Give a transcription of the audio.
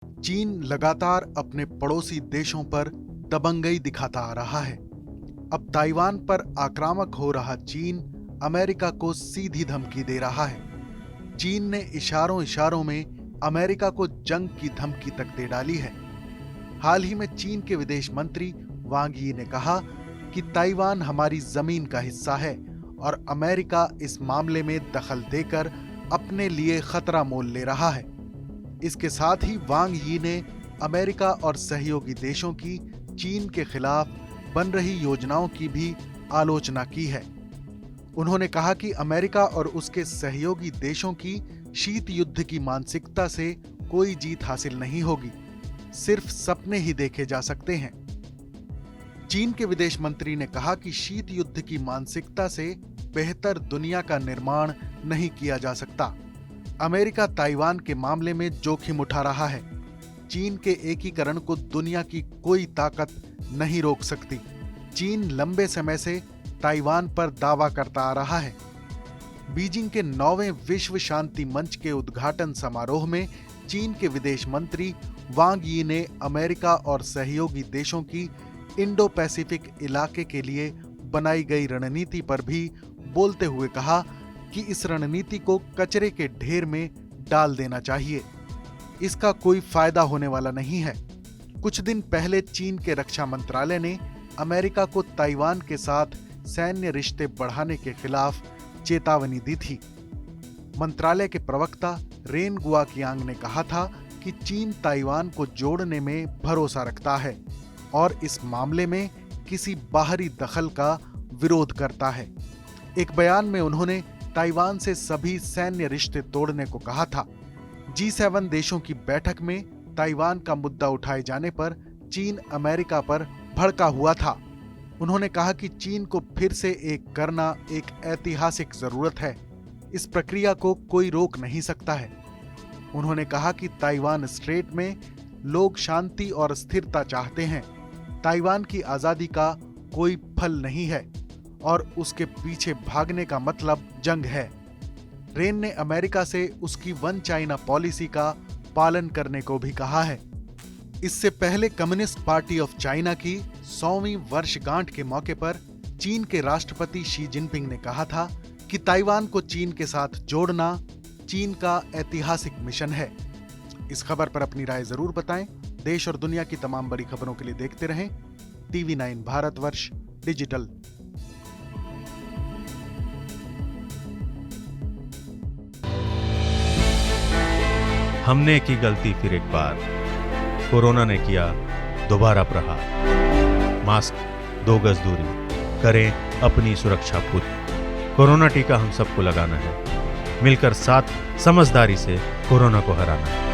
चीन लगातार अपने पड़ोसी देशों पर दबंगई दिखाता आ रहा है। अब ताइवान पर आक्रामक हो रहा चीन अमेरिका को सीधी धमकी दे रहा है। चीन ने इशारों इशारों में अमेरिका को जंग की धमकी तक दे डाली है। हाल ही में चीन के विदेश मंत्री वांग यी ने कहा कि ताइवान हमारी जमीन का हिस्सा है और अमेरिका इस मामले में दखल देकर अपने लिए खतरा मोल ले रहा है। इसके साथ ही वांग यी ने अमेरिका और सहयोगी देशों की चीन के खिलाफ बन रही योजनाओं की भी आलोचना की है। उन्होंने कहा कि अमेरिका और उसके सहयोगी देशों की शीत युद्ध की मानसिकता से कोई जीत हासिल नहीं होगी, सिर्फ सपने ही देखे जा सकते हैं। चीन के विदेश मंत्री ने कहा कि शीत युद्ध की मानसिकता से बेहतर दुनिया का निर्माण नहीं किया जा सकता। अमेरिका ताइवान के मामले में जोखिम उठा रहा है। चीन के एकीकरण को दुनिया की कोई ताकत नहीं रोक सकती। चीन लंबे समय से ताइवान पर दावा करता आ रहा है। बीजिंग के 9वें विश्व शांति मंच के उद्घाटन समारोह में चीन के विदेश मंत्री वांग यी ने अमेरिका और सहयोगी देशों की इंडो पैसिफिक इलाके के लिए बनाई गई रणनीति पर भी बोलते हुए कहा कि इस रणनीति को कचरे के ढेर में डाल देना चाहिए। इसका कोई फायदा होने वाला नहीं है। कुछ दिन पहले चीन के रक्षा मंत्रालय ने अमेरिका को ताइवान के साथ सैन्य रिश्ते बढ़ाने के खिलाफ चेतावनी दी थी। मंत्रालय के प्रवक्ता रेन गुआकियांग ने कहा था कि चीन ताइवान को जोड़ने में भरोसा रखता है और इस मामले में किसी बाहरी दखल का विरोध करता है। एक बयान में उन्होंने ताइवान से सभी सैन्य रिश्ते तोड़ने को कहा था। G7 देशों की बैठक में ताइवान का मुद्दा उठाए जाने पर चीन अमेरिका पर भड़का हुआ था। उन्होंने कहा कि चीन को फिर से एक करना एक ऐतिहासिक जरूरत है। इस प्रक्रिया को कोई रोक नहीं सकता है। उन्होंने कहा कि ताइवान स्ट्रेट में लोग शांति और स्थिरता चाहते हैं। ताइवान की आजादी का कोई फल नहीं है और उसके पीछे भागने का मतलब जंग है। रेन ने अमेरिका से उसकी वन चाइना पॉलिसी का पालन करने को भी कहा है। इससे पहले कम्युनिस्ट पार्टी ऑफ चाइना की 100वीं वर्षगांठ के मौके पर चीन के राष्ट्रपति शी जिनपिंग ने कहा था कि ताइवान को चीन के साथ जोड़ना चीन का ऐतिहासिक मिशन है। इस खबर पर अपनी राय जरूर बताएं। देश और दुनिया की तमाम बड़ी खबरों के लिए देखते रहें TV9 भारतवर्ष डिजिटल। हमने की गलती फिर एक बार, कोरोना ने किया दोबारा प्रहार। मास्क, 2 गज दूरी, करें अपनी सुरक्षा खुद। कोरोना टीका हम सबको लगाना है। मिलकर साथ समझदारी से कोरोना को हराना है।